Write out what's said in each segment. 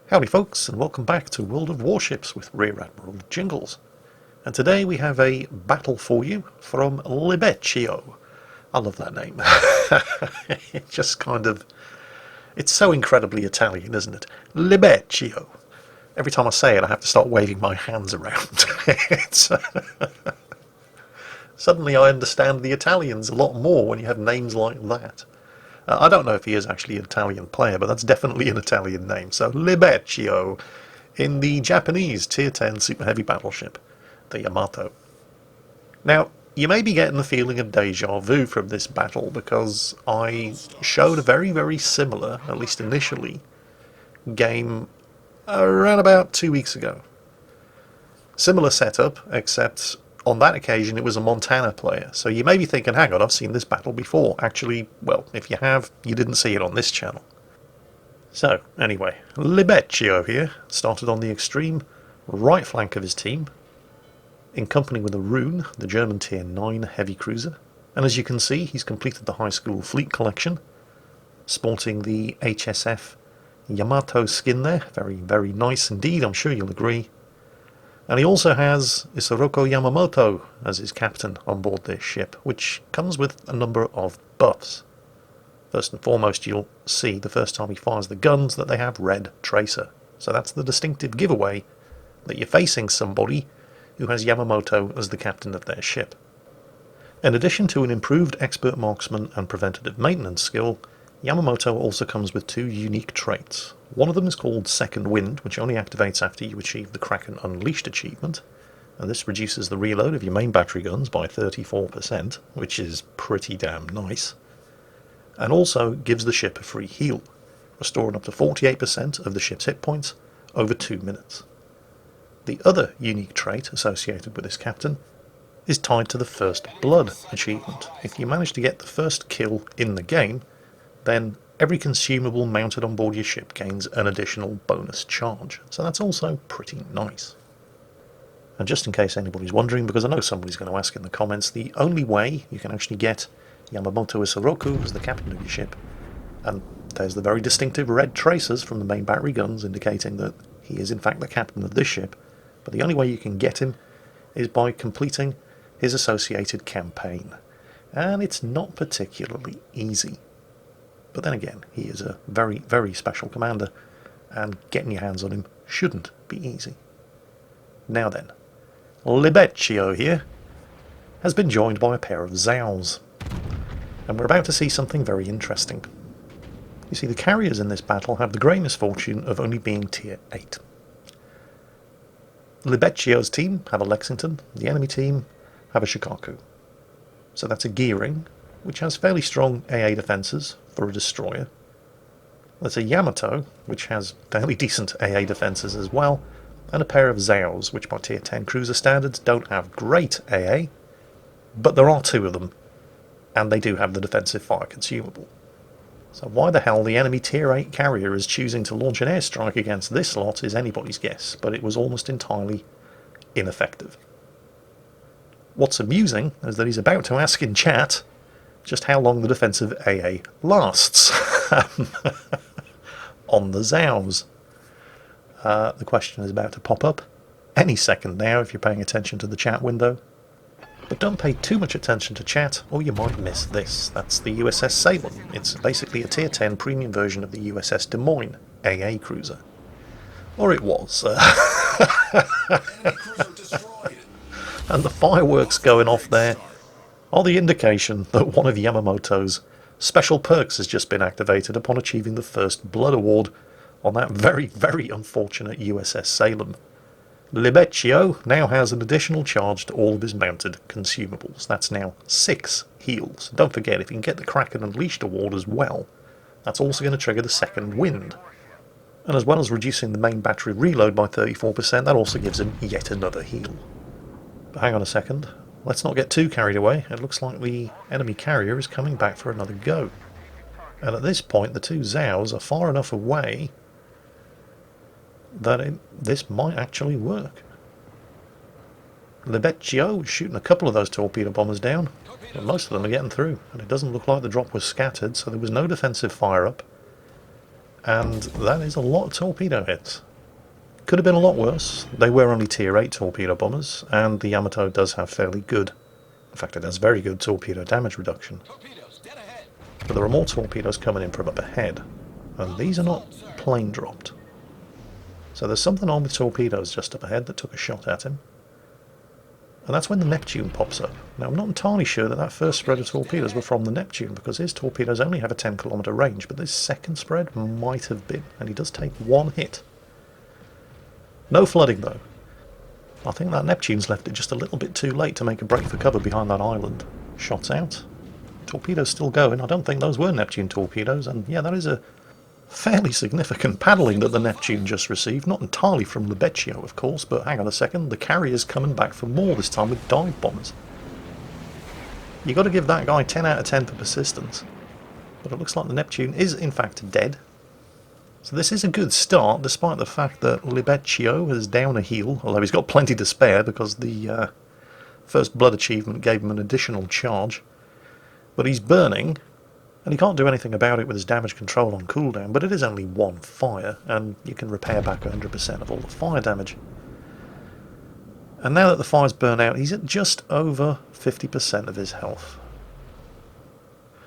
Howdy folks, and welcome back to World of Warships with Rear Admiral Jingles. And today we have a battle for you from Libeccio. I love that name. It just kind of... it's so incredibly Italian, isn't it? Libeccio. Every time I say it I have to start waving my hands around. Suddenly I understand the Italians a lot more when you have names like that. I don't know if he is actually an Italian player, but that's definitely an Italian name. So, Libeccio, in the Japanese Tier 10 Super Heavy battleship, the Yamato. Now, you may be getting the feeling of deja vu from this battle, because I showed a very, very similar, at least initially, game around about 2 weeks ago. Similar setup, except on that occasion it was a Montana player, so you may be thinking, hang on, I've seen this battle before. Actually, well, if you have, you didn't see it on this channel. So, anyway, Libeccio here started on the extreme right flank of his team, in company with a Rune, the German Tier 9 heavy cruiser, and as you can see, he's completed the high school fleet collection, sporting the HSF Yamato skin there. Very, very nice indeed, I'm sure you'll agree. And he also has Isoroku Yamamoto as his captain on board this ship, which comes with a number of buffs. First and foremost, you'll see the first time he fires the guns that they have red tracer. So that's the distinctive giveaway that you're facing somebody who has Yamamoto as the captain of their ship. In addition to an improved expert marksman and preventative maintenance skill, Yamamoto also comes with two unique traits. One of them is called Second Wind, which only activates after you achieve the Kraken Unleashed achievement, and this reduces the reload of your main battery guns by 34%, which is pretty damn nice, and also gives the ship a free heal, restoring up to 48% of the ship's hit points over 2 minutes. The other unique trait associated with this captain is tied to the First Blood achievement. If you manage to get the first kill in the game, then every consumable mounted on board your ship gains an additional bonus charge. So that's also pretty nice. And just in case anybody's wondering, because I know somebody's going to ask in the comments, the only way you can actually get Yamamoto Isoroku as the captain of your ship, and there's the very distinctive red tracers from the main battery guns indicating that he is in fact the captain of this ship, but the only way you can get him is by completing his associated campaign. And it's not particularly easy. But then again, he is a very, very special commander, and getting your hands on him shouldn't be easy. Now then, Libeccio here has been joined by a pair of Zhaos, and we're about to see something very interesting. You see, the carriers in this battle have the great misfortune of only being Tier 8. Libeccio's team have a Lexington, the enemy team have a Shikaku. So that's a Gearing, which has fairly strong AA defences for a destroyer. There's a Yamato, which has fairly decent AA defences as well, and a pair of Zhaos, which by Tier 10 cruiser standards don't have great AA, but there are two of them, and they do have the defensive fire consumable. So why the hell the enemy Tier 8 carrier is choosing to launch an airstrike against this lot is anybody's guess, but it was almost entirely ineffective. What's amusing is that he's about to ask in chat just how long the defensive AA lasts on the Zhaos. The question is about to pop up any second now if you're paying attention to the chat window. But don't pay too much attention to chat or you might miss this. That's the USS Salem. It's basically a Tier 10 premium version of the USS Des Moines AA cruiser. Or it was. And the fireworks going off there are the indication that one of Yamamoto's special perks has just been activated upon achieving the First Blood award on that very, very unfortunate USS Salem. Libeccio now has an additional charge to all of his mounted consumables. That's now 6 heals. Don't forget, if you can get the Kraken Unleashed award as well, that's also going to trigger the Second Wind. And as well as reducing the main battery reload by 34%, that also gives him yet another heal. But hang on a second, let's not get too carried away. It looks like the enemy carrier is coming back for another go. And at this point, the two Zhaos are far enough away that this might actually work. Libeccio is shooting a couple of those torpedo bombers down, but most of them are getting through, and it doesn't look like the drop was scattered, so there was no defensive fire up. And that is a lot of torpedo hits. Could have been a lot worse. They were only tier 8 torpedo bombers, and the Yamato does have fairly good, in fact it has very good torpedo damage reduction. But there are more torpedoes coming in from up ahead, and these are not plane dropped. So there's something on with torpedoes just up ahead that took a shot at him. And that's when the Neptune pops up. Now I'm not entirely sure that that first spread of torpedoes were from the Neptune, because his torpedoes only have a 10-kilometer range, but this second spread might have been, and he does take one hit. No flooding though. I think that Neptune's left it just a little bit too late to make a break for cover behind that island. Shots out. Torpedoes still going. I don't think those were Neptune torpedoes, and yeah, that is a fairly significant paddling that the Neptune just received. Not entirely from Libeccio, of course, but hang on a second, the carrier's coming back for more, this time with dive bombers. You got to give that guy 10 out of 10 for persistence. But it looks like the Neptune is in fact dead. So this is a good start, despite the fact that Libeccio is down a heel, although he's got plenty to spare because the first blood achievement gave him an additional charge. But he's burning, and he can't do anything about it with his damage control on cooldown, but it is only one fire, and you can repair back 100% of all the fire damage. And now that the fire's burnt out, he's at just over 50% of his health.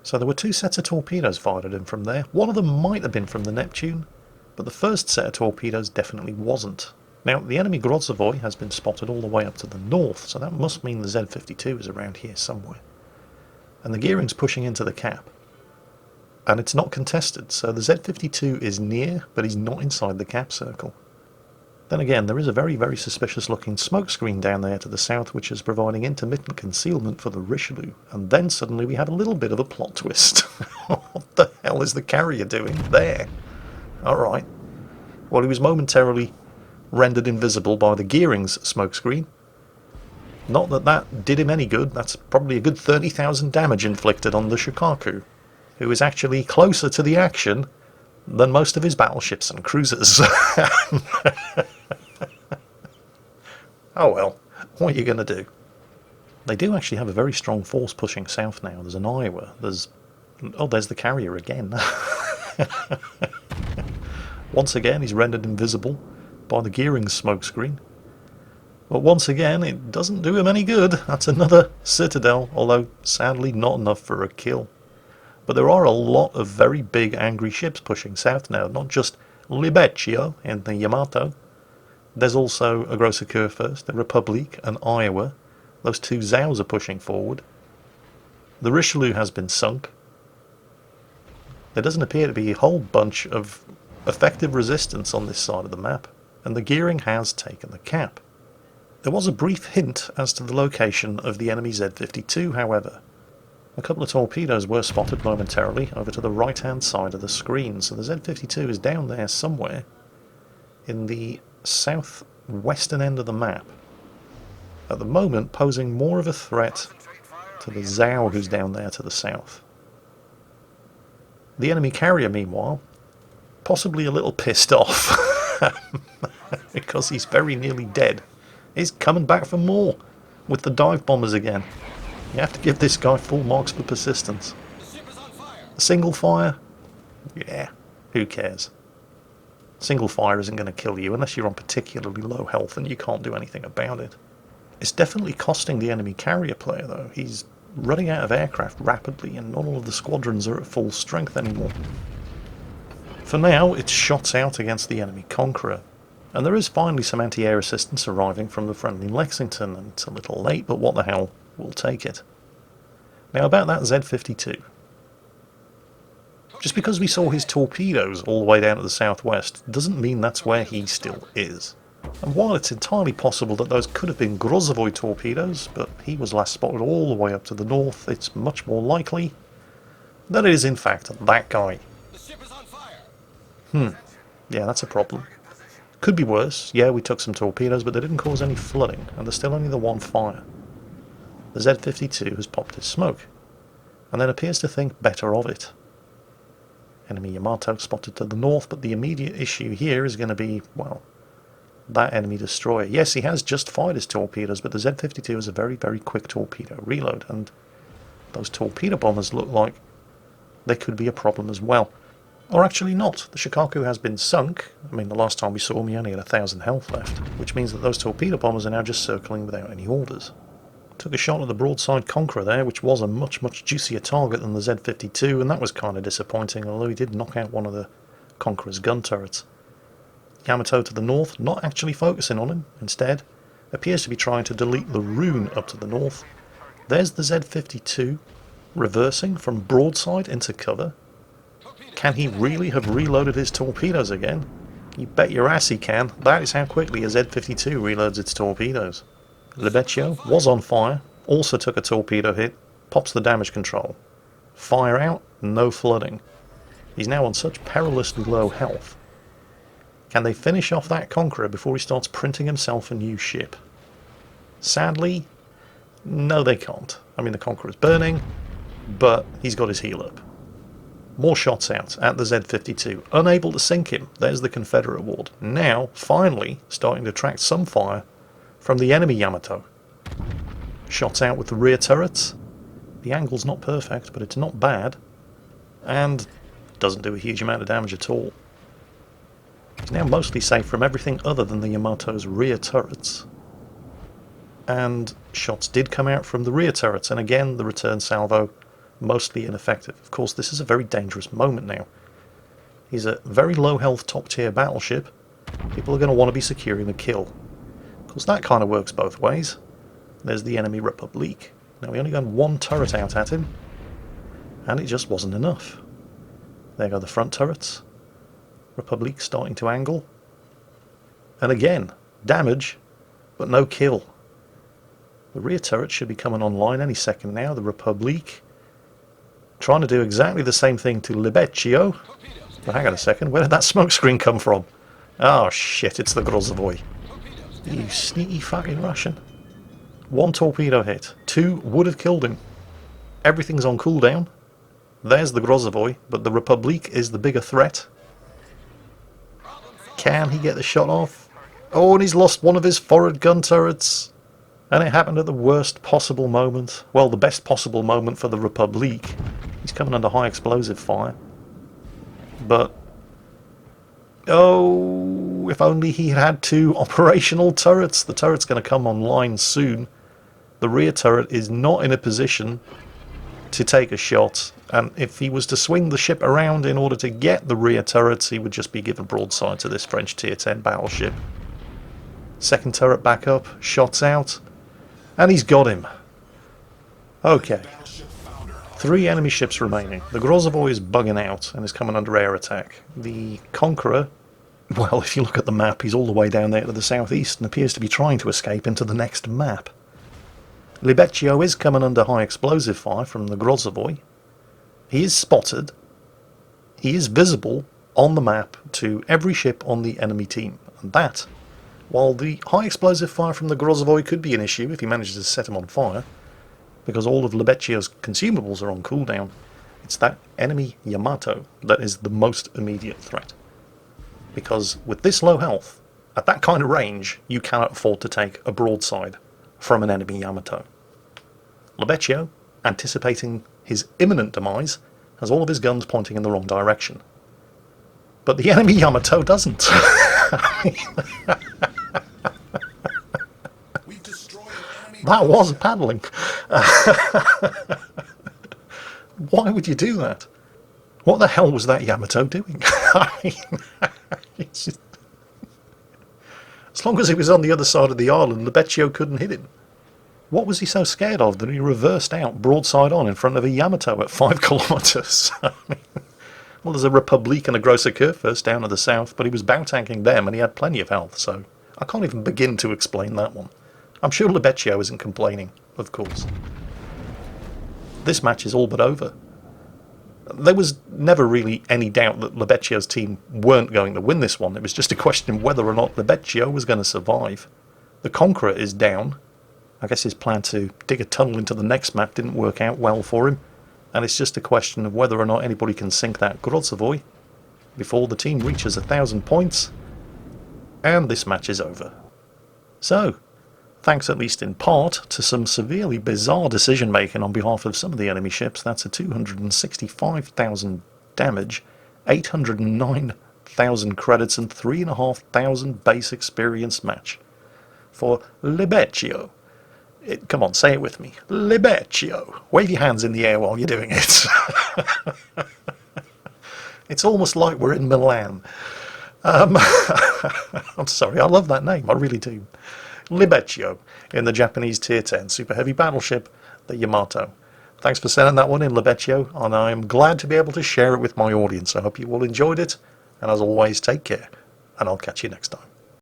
So there were two sets of torpedoes fired at him from there. One of them might have been from the Neptune, but the first set of torpedoes definitely wasn't. Now, the enemy Grozavoy has been spotted all the way up to the north, so that must mean the Z-52 is around here somewhere. And the gearing's pushing into the cap. And it's not contested, so the Z-52 is near, but he's not inside the cap circle. Then again, there is a very, very suspicious looking smoke screen down there to the south, which is providing intermittent concealment for the Richelieu. And then suddenly we have a little bit of a plot twist. What the hell is the carrier doing there? Alright. Well, he was momentarily rendered invisible by the gearing's smoke screen. Not that that did him any good. That's probably a good 30,000 damage inflicted on the Shikaku, who is actually closer to the action than most of his battleships and cruisers. Oh well, what are you going to do? They do actually have a very strong force pushing south now. There's an Iowa, there's the carrier again. Once again he's rendered invisible by the gearing smokescreen. But once again it doesn't do him any good. That's another Citadel, although sadly not enough for a kill. But there are a lot of very big angry ships pushing south now, not just Libeccio and the Yamato. There's also a Grosse Kurfürst, the Republique, and Iowa. Those two Zhaos are pushing forward. The Richelieu has been sunk. There doesn't appear to be a whole bunch of effective resistance on this side of the map, and the gearing has taken the cap. There was a brief hint as to the location of the enemy Z-52, however. A couple of torpedoes were spotted momentarily over to the right-hand side of the screen, so the Z-52 is down there somewhere in the southwestern end of the map. At the moment, posing more of a threat to the Zhao who's down there to the south. The enemy carrier, meanwhile, possibly a little pissed off because he's very nearly dead. He's coming back for more with the dive bombers again. You have to give this guy full marks for persistence. A single fire? Yeah, who cares? Single fire isn't going to kill you unless you're on particularly low health and you can't do anything about it. It's definitely costing the enemy carrier player though. He's running out of aircraft rapidly and not all of the squadrons are at full strength anymore. For now, it's shots out against the enemy Conqueror. And there is finally some anti-air assistance arriving from the friendly Lexington, and it's a little late, but what the hell, we'll take it. Now about that Z-52. Just because we saw his torpedoes all the way down to the southwest doesn't mean that's where he still is. And while it's entirely possible that those could have been Grozavoy torpedoes, but he was last spotted all the way up to the north, it's much more likely that it is in fact that guy. Yeah, that's a problem. Could be worse. Yeah, we took some torpedoes, but they didn't cause any flooding, and there's still only the one fire. The Z-52 has popped his smoke, and then appears to think better of it. Enemy Yamato spotted to the north, but the immediate issue here is going to be, well, that enemy destroyer. Yes, he has just fired his torpedoes, but the Z-52 is a very, very quick torpedo reload, and those torpedo bombers look like they could be a problem as well. Or actually not. The Shikaku has been sunk. I mean, the last time we saw him, he only had 1,000 health left, which means that those torpedo bombers are now just circling without any orders. Took a shot at the broadside Conqueror there, which was a much, much juicier target than the Z-52, and that was kind of disappointing, although he did knock out one of the Conqueror's gun turrets. Yamato to the north, not actually focusing on him, instead appears to be trying to delete the rune up to the north. There's the Z-52, reversing from broadside into cover. Can he really have reloaded his torpedoes again? You bet your ass he can. That is how quickly a Z-52 reloads its torpedoes. Libeccio was on fire, also took a torpedo hit, pops the damage control. Fire out, no flooding. He's now on such perilously low health. Can they finish off that Conqueror before he starts printing himself a new ship? Sadly, no they can't. I mean, the Conqueror's burning, but he's got his heel up. More shots out at the Z-52, unable to sink him. There's the Confederate ward. Now, finally, starting to attract some fire from the enemy Yamato. Shots out with the rear turrets. The angle's not perfect, but it's not bad. And doesn't do a huge amount of damage at all. He's now mostly safe from everything other than the Yamato's rear turrets. And shots did come out from the rear turrets, and again the return salvo mostly ineffective. Of course, this is a very dangerous moment now. He's a very low health top tier battleship. People are going to want to be securing the kill. Of course, that kind of works both ways. There's the enemy Republique. Now we only got one turret out at him, and it just wasn't enough. There go the front turrets. Republique starting to angle. And again, damage, but no kill. The rear turret should be coming online any second now. The Republique trying to do exactly the same thing to Libeccio. But hang on a second, where did that smoke screen come from? Oh shit, it's the Grozovoy. You sneaky fucking Russian. One torpedo hit. Two would have killed him. Everything's on cooldown. There's the Grozovoy, but the Republique is the bigger threat. Can he get the shot off? Oh, and he's lost one of his forward gun turrets. And it happened at the worst possible moment. Well, the best possible moment for the Republique. He's coming under high explosive fire. But oh, if only he had two operational turrets. The turret's going to come online soon. The rear turret is not in a position to take a shot, and if he was to swing the ship around in order to get the rear turrets, he would just be given broadside to this French Tier 10 battleship. Second turret back up, shots out, and he's got him. Okay. 3 enemy ships remaining. The Grozovoy is bugging out and is coming under air attack. The Conqueror, well, if you look at the map, he's all the way down there to the southeast and appears to be trying to escape into the next map. Libeccio is coming under high explosive fire from the Grozovoy. He is spotted. He is visible on the map to every ship on the enemy team. And that, while the high explosive fire from the Grozovoy could be an issue if he manages to set him on fire, because all of Libeccio's consumables are on cooldown, it's that enemy Yamato that is the most immediate threat. Because with this low health, at that kind of range, you cannot afford to take a broadside from an enemy Yamato. Libeccio, anticipating his imminent demise, has all of his guns pointing in the wrong direction. But the enemy Yamato doesn't. That was paddling. Why would you do that? What the hell was that Yamato doing? I mean, it's just... As long as he was on the other side of the island, Libeccio couldn't hit him. What was he so scared of that he reversed out broadside on in front of a Yamato at 5 kilometers? I mean, well, there's a Republique and a Grosser Kurfürst down to the south, but he was bow tanking them and he had plenty of health, so I can't even begin to explain that one. I'm sure Libeccio isn't complaining, of course. This match is all but over. There was never really any doubt that Libeccio's team weren't going to win this one. It was just a question of whether or not Libeccio was going to survive. The Conqueror is down. I guess his plan to dig a tunnel into the next map didn't work out well for him. And it's just a question of whether or not anybody can sink that Grozovoy before the team reaches 1,000 points. And this match is over. So, thanks at least in part to some severely bizarre decision making on behalf of some of the enemy ships, that's a 265,000 damage 809,000 credits and 3,500 base experience match for Libeccio. Come on, say it with me. Libeccio. Wave your hands in the air while you're doing it. It's almost like we're in Milan. I'm sorry, I love that name, I really do. Libeccio in the Japanese Tier 10 Super Heavy battleship, the Yamato. Thanks for sending that one in, Libeccio, and I'm glad to be able to share it with my audience. I hope you all enjoyed it, and as always, take care, and I'll catch you next time.